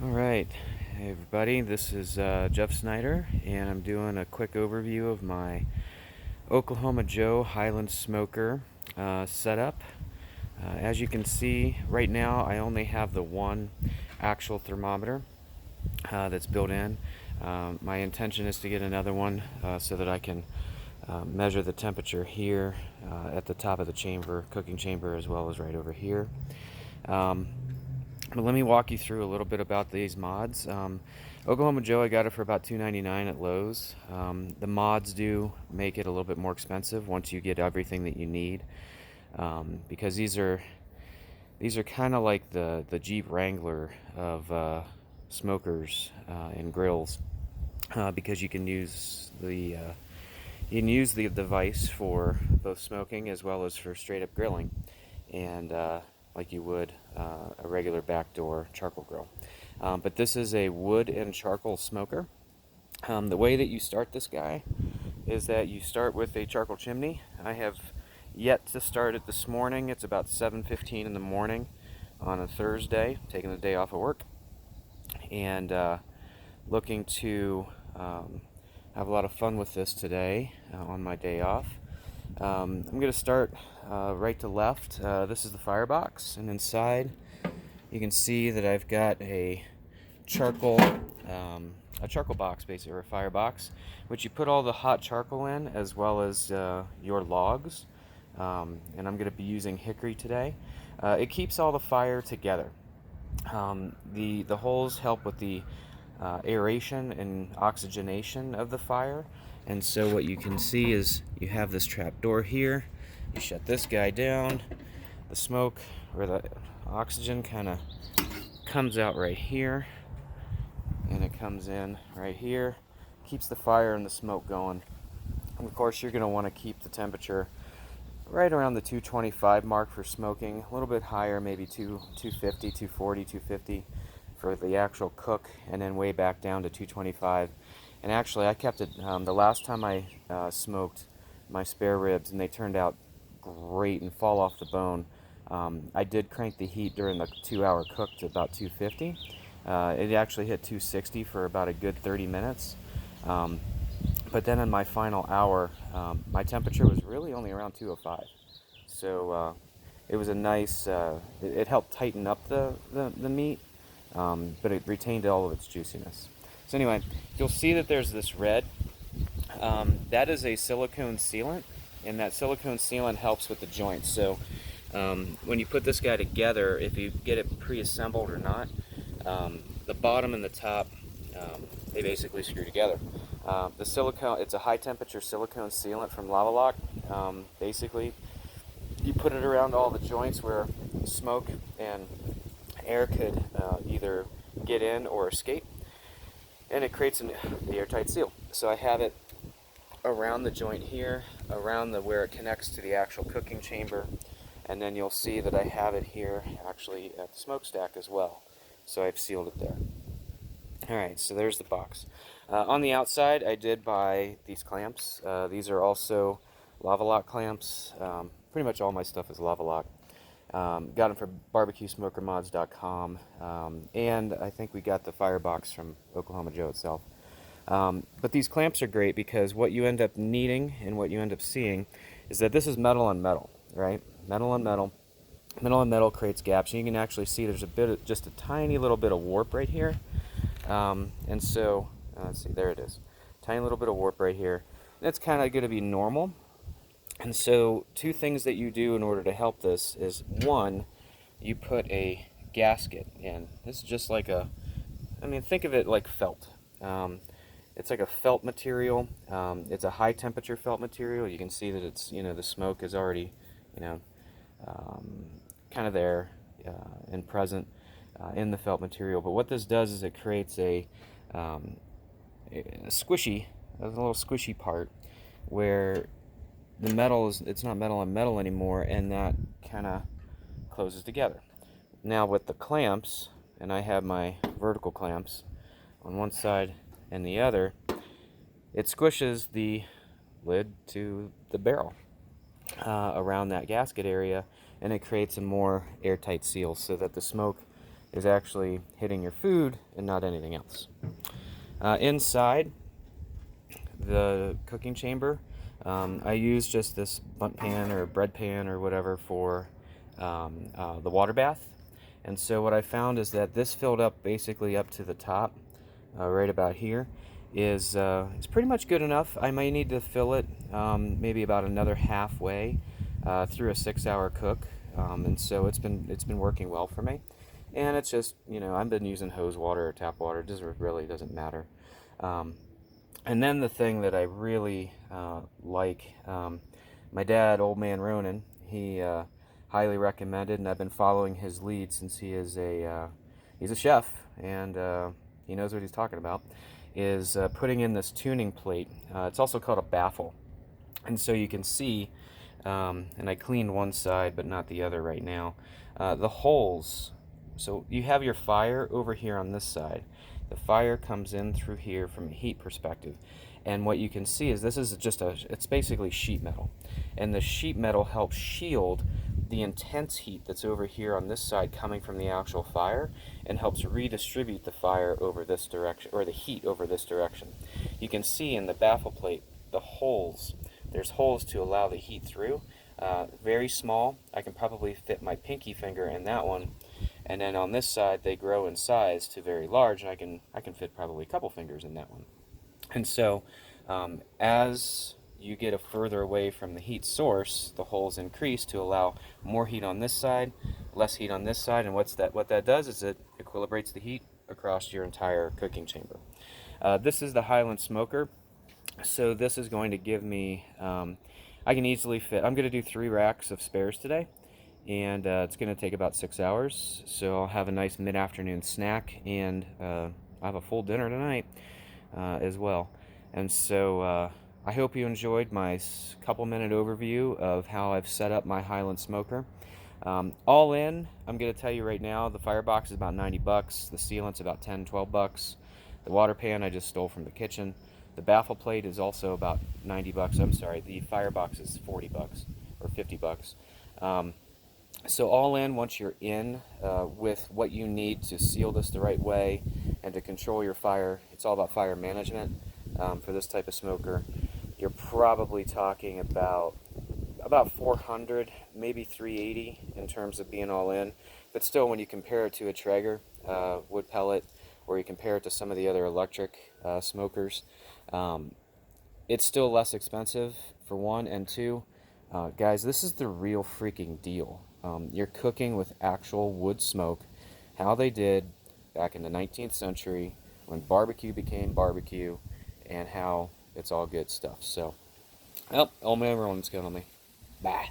Alright, hey everybody, this is Jeff Snyder, and I'm doing a quick overview of my Oklahoma Joe Highland smoker setup. As you can see, right now I only have the one actual thermometer that's built in. My intention is to get another one so that I can measure the temperature here at the top of the chamber, cooking chamber, as well as right over here. But let me walk you through a little bit about these mods. Oklahoma Joe, I got it for about $2.99 at Lowe's. The mods do make it a little bit more expensive once you get everything that you need, because these are kind of like the Jeep Wrangler of smokers and grills, because you can use the device for both smoking as well as for straight up grilling, and like you would a regular backdoor charcoal grill. But this is a wood and charcoal smoker. The way that you start this guy is that you start with a charcoal chimney. I have yet to start it this morning. It's about 7:15 in the morning on a Thursday, taking the day off of work, and looking to have a lot of fun with this today on my day off. I'm going to start right to left. This is the firebox, and inside you can see that I've got a charcoal box, basically, or a firebox, which you put all the hot charcoal in, as well as your logs. And I'm going to be using hickory today. It keeps all the fire together. The holes help with the aeration and oxygenation of the fire. And so what you can see is you have this trap door here. You shut this guy down. The smoke, or the oxygen, kind of comes out right here, and it comes in right here. Keeps the fire and the smoke going. And of course, you're going to want to keep the temperature right around the 225 mark for smoking. A little bit higher, maybe 250, 240, 250 for the actual cook, and then way back down to 225. And actually, I kept it the last time I smoked my spare ribs, and they turned out great and fall off the bone. I did crank the heat during the 2-hour cook to about 250. It actually hit 260 for about a good 30 minutes. But then in my final hour, my temperature was really only around 205. So it was a nice, it helped tighten up the meat, but it retained all of its juiciness. So anyway, you'll see that there's this red. That is a silicone sealant, and that silicone sealant helps with the joints. So when you put this guy together, if you get it pre-assembled or not, the bottom and the top, they basically screw together. The silicone, it's a high temperature silicone sealant from Lavalock. Basically, you put it around all the joints where smoke and air could either get in or escape, and it creates the airtight seal. So I have it around the joint here, around where it connects to the actual cooking chamber, and then you'll see that I have it here actually at the smokestack as well. So I've sealed it there. Alright, so there's the box. On the outside, I did buy these clamps. These are also Lavalock clamps. Pretty much all my stuff is Lavalock. Got them from barbecuesmokermods.com, and I think we got the firebox from Oklahoma Joe itself. But these clamps are great because what you end up needing and what you end up seeing is that this is metal on metal, right? Metal on metal. Metal on metal creates gaps. And you can actually see there's just a tiny little bit of warp right here. And so, let's see, there it is. Tiny little bit of warp right here. That's kind of going to be normal. And so, two things that you do in order to help this is, one, you put a gasket in. This is just like think of it like felt. It's like a felt material. It's a high temperature felt material. You can see that it's, the smoke is already, kind of there and present in the felt material. But what this does is it creates a little squishy part where the metal it's not metal on metal anymore, and that kind of closes together. Now with the clamps, and I have my vertical clamps on one side and the other, it squishes the lid to the barrel around that gasket area, and it creates a more airtight seal so that the smoke is actually hitting your food and not anything else. Inside the cooking chamber, I use just this bunt pan or bread pan or whatever for the water bath. And so what I found is that this filled up basically up to the top, right about here, is it's pretty much good enough. I might need to fill it maybe about another halfway through a 6-hour cook, and so it's been working well for me. And it's just, I've been using hose water or tap water. It really doesn't matter. Um, and then the thing that I really like, my dad, Old Man Ronan, he highly recommended, and I've been following his lead since he's a chef, and he knows what he's talking about, is putting in this tuning plate. It's also called a baffle. And so you can see, and I cleaned one side but not the other right now, the holes. So you have your fire over here on this side. The fire comes in through here from a heat perspective. And what you can see is this is it's basically sheet metal. And the sheet metal helps shield the intense heat that's over here on this side coming from the actual fire, and helps redistribute the fire over this direction, or the heat over this direction. You can see in the baffle plate the holes. There's holes to allow the heat through. Very small. I can probably fit my pinky finger in that one, and then on this side they grow in size to very large, and I can fit probably a couple fingers in that one. And so as you get further away from the heat source, the holes increase to allow more heat on this side, less heat on this side, and what that does is it equilibrates the heat across your entire cooking chamber. This is the Highland smoker. So this is going to give me, I can easily fit, I'm going to do 3 racks of spares today, and it's going to take about 6 hours. So I'll have a nice mid-afternoon snack, and I have a full dinner tonight as well. And so I hope you enjoyed my couple-minute overview of how I've set up my Highland smoker. All in, I'm going to tell you right now, the firebox is about $90. The sealant's about $10-12. The water pan I just stole from the kitchen. The baffle plate is also about $90. I'm sorry, the firebox is $40 or $50. So all in, once you're in with what you need to seal this the right way and to control your fire, it's all about fire management for this type of smoker. You're probably talking about 400, maybe 380 in terms of being all in. But still, when you compare it to a Traeger wood pellet, or you compare it to some of the other electric smokers, it's still less expensive, for one, and two, guys, this is the real freaking deal. You're cooking with actual wood smoke, how they did back in the 19th century when barbecue became barbecue, and how it's all good stuff. So, well, old man Roland's killing me. Bye.